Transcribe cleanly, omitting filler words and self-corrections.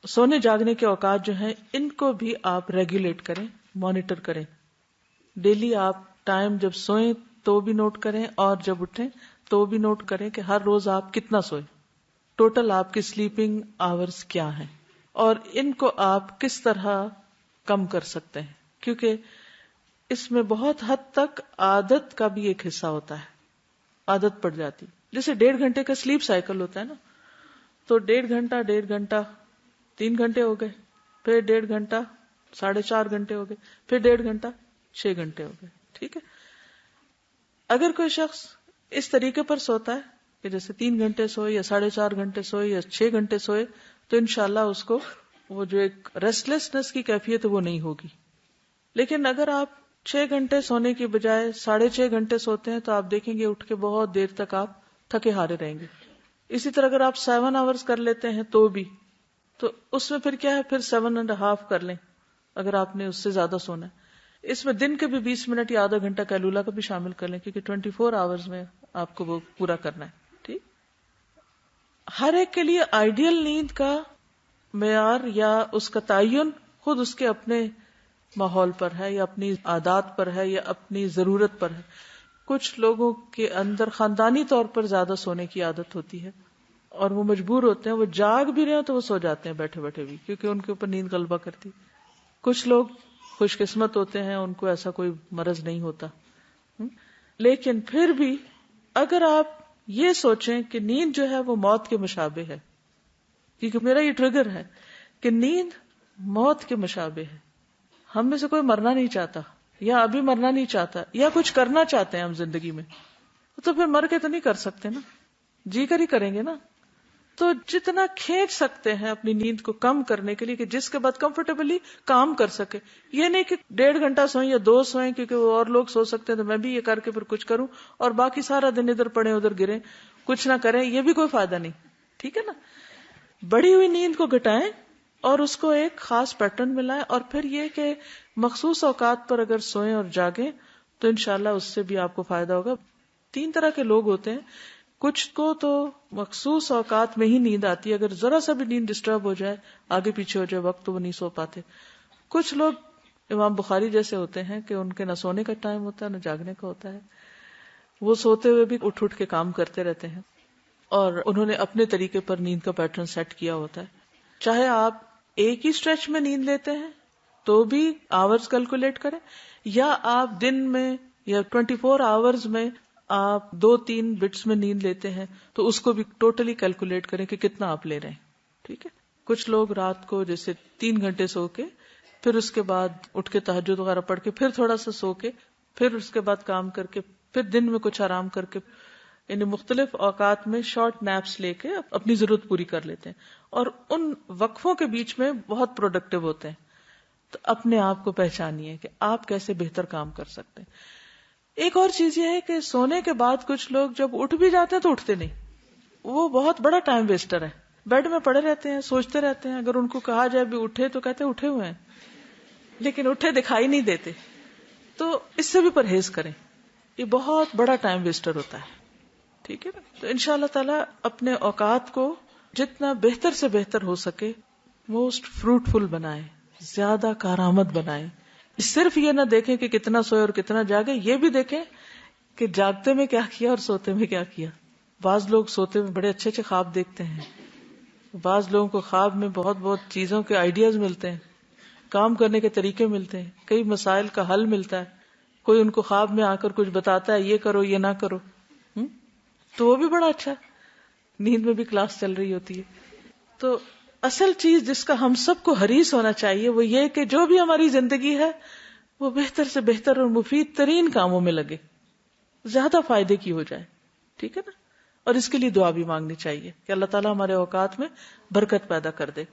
سونے جاگنے کے اوقات جو ہیں ان کو بھی آپ ریگولیٹ کریں، مانیٹر کریں. ڈیلی آپ ٹائم جب سوئیں تو بھی نوٹ کریں اور جب اٹھیں تو بھی نوٹ کریں کہ ہر روز آپ کتنا سوئیں، ٹوٹل آپ کی سلیپنگ آورز کیا ہیں، اور ان کو آپ کس طرح کم کر سکتے ہیں. کیونکہ اس میں بہت حد تک عادت کا بھی ایک حصہ ہوتا ہے، عادت پڑ جاتی. جیسے 1.5 گھنٹے کا سلیپ سائیکل ہوتا ہے نا، تو 1.5 گھنٹہ 3 گھنٹے ہو گئے، پھر 1.5 گھنٹہ 4.5 گھنٹے ہو گئے، پھر 1.5 گھنٹہ 6 گھنٹے ہو گئے. ٹھیک ہے. اگر کوئی شخص اس طریقے پر سوتا ہے کہ جیسے 3 گھنٹے سوئے یا 4.5 گھنٹے سوئے یا 6 گھنٹے سوئے، تو انشاءاللہ اس کو وہ جو ایک ریسٹلیسنس کی کیفیت ہے وہ نہیں ہوگی. لیکن اگر آپ 6 گھنٹے سونے کی بجائے 6.5 گھنٹے سوتے ہیں تو آپ دیکھیں گے اٹھ کے بہت دیر تک آپ تھکے ہارے رہیں گے. اسی طرح اگر آپ 7 آورز کر لیتے ہیں تو بھی، تو اس میں پھر کیا ہے، پھر 7.5 کر لیں اگر آپ نے اس سے زیادہ سونا ہے. اس میں دن کے بھی 20 منٹ یا آدھا گھنٹہ کیلولا کا بھی شامل کر لیں، کیونکہ 24 آورز میں آپ کو وہ پورا کرنا ہے. ٹھیک. ہر ایک کے لیے آئیڈیل نیند کا معیار یا اس کا تعین خود اس کے اپنے ماحول پر ہے یا اپنی عادات پر ہے یا اپنی ضرورت پر ہے. کچھ لوگوں کے اندر خاندانی طور پر زیادہ سونے کی عادت ہوتی ہے اور وہ مجبور ہوتے ہیں، وہ جاگ بھی رہے ہیں تو وہ سو جاتے ہیں بیٹھے بیٹھے بھی، کیونکہ ان کے اوپر نیند غلبہ کرتی. کچھ لوگ خوش قسمت ہوتے ہیں، ان کو ایسا کوئی مرض نہیں ہوتا. لیکن پھر بھی اگر آپ یہ سوچیں کہ نیند جو ہے وہ موت کے مشابہ ہے، کیونکہ میرا یہ ٹریگر ہے کہ نیند موت کے مشابہ ہے. ہم میں سے کوئی مرنا نہیں چاہتا یا ابھی مرنا نہیں چاہتا یا کچھ کرنا چاہتے ہیں ہم زندگی میں، تو پھر مر کے تو نہیں کر سکتے نا، جی کر ہی کریں گے نا. تو جتنا کھینچ سکتے ہیں اپنی نیند کو کم کرنے کے لیے کہ جس کے بعد کمفرٹیبلی کام کر سکے. یہ نہیں کہ 1.5 گھنٹہ سوئیں یا 2 سوئیں کیونکہ وہ اور لوگ سو سکتے ہیں تو میں بھی یہ کر کے پھر کچھ کروں اور باقی سارا دن ادھر پڑے ادھر گریں، کچھ نہ کریں، یہ بھی کوئی فائدہ نہیں. ٹھیک ہے نا. بڑی ہوئی نیند کو گھٹائیں اور اس کو ایک خاص پیٹرن میں لائیں، اور پھر یہ کہ مخصوص اوقات پر اگر سوئیں اور جاگیں تو انشاءاللہ اس سے بھی آپ کو فائدہ ہوگا. 3 طرح کے لوگ ہوتے ہیں. کچھ کو تو مخصوص اوقات میں ہی نیند آتی ہے، اگر ذرا سا بھی نیند ڈسٹرب ہو جائے، آگے پیچھے ہو جائے وقت، تو وہ نہیں سو پاتے. کچھ لوگ امام بخاری جیسے ہوتے ہیں کہ ان کے نہ سونے کا ٹائم ہوتا ہے نہ جاگنے کا ہوتا ہے، وہ سوتے ہوئے بھی اٹھ کے کام کرتے رہتے ہیں اور انہوں نے اپنے طریقے پر نیند کا پیٹرن سیٹ کیا ہوتا ہے. چاہے آپ ایک ہی اسٹریچ میں نیند لیتے ہیں تو بھی آورز کیلکولیٹ کریں، یا آپ دن میں یا 24 آورز میں آپ 2-3 بٹس میں نیند لیتے ہیں تو اس کو بھی ٹوٹلی کیلکولیٹ کریں کہ کتنا آپ لے رہے ہیں. ٹھیک ہے. کچھ لوگ رات کو جیسے 3 گھنٹے سو کے پھر اس کے بعد اٹھ کے تہجد وغیرہ پڑھ کے پھر تھوڑا سا سو کے پھر اس کے بعد کام کر کے پھر دن میں کچھ آرام کر کے، یعنی مختلف اوقات میں شارٹ نیپس لے کے اپنی ضرورت پوری کر لیتے ہیں اور ان وقفوں کے بیچ میں بہت پروڈکٹیو ہوتے ہیں. تو اپنے آپ کو پہچانیے کہ آپ کیسے بہتر کام کر سکتے ہیں. ایک اور چیز یہ ہے کہ سونے کے بعد کچھ لوگ جب اٹھ بھی جاتے ہیں تو اٹھتے نہیں، وہ بہت بڑا ٹائم ویسٹر ہے. بیڈ میں پڑے رہتے ہیں، سوچتے رہتے ہیں. اگر ان کو کہا جائے بھی اٹھے تو کہتے ہیں اٹھے ہوئے ہیں، لیکن اٹھے دکھائی نہیں دیتے. تو اس سے بھی پرہیز کریں، یہ بہت بڑا ٹائم ویسٹر ہوتا ہے. ٹھیک ہے نا. تو انشاءاللہ تعالی اپنے اوقات کو جتنا بہتر سے بہتر ہو سکے موسٹ فروٹفل بنائیں، زیادہ کارآمد بنائیں. صرف یہ نہ دیکھیں کہ کتنا سوئے اور کتنا جاگے، یہ بھی دیکھیں کہ جاگتے میں کیا کیا اور سوتے میں کیا کیا. بعض لوگ سوتے میں بڑے اچھے اچھے خواب دیکھتے ہیں، بعض لوگوں کو خواب میں بہت بہت چیزوں کے آئیڈیاز ملتے ہیں، کام کرنے کے طریقے ملتے ہیں، کئی مسائل کا حل ملتا ہے. کوئی ان کو خواب میں آ کر کچھ بتاتا ہے، یہ کرو یہ نہ کرو، تو وہ بھی بڑا اچھا ہے. نیند میں بھی کلاس چل رہی ہوتی ہے. تو اصل چیز جس کا ہم سب کو حریص ہونا چاہیے وہ یہ کہ جو بھی ہماری زندگی ہے وہ بہتر سے بہتر اور مفید ترین کاموں میں لگے، زیادہ فائدے کی ہو جائے. ٹھیک ہے نا. اور اس کے لیے دعا بھی مانگنی چاہیے کہ اللہ تعالیٰ ہمارے اوقات میں برکت پیدا کر دے.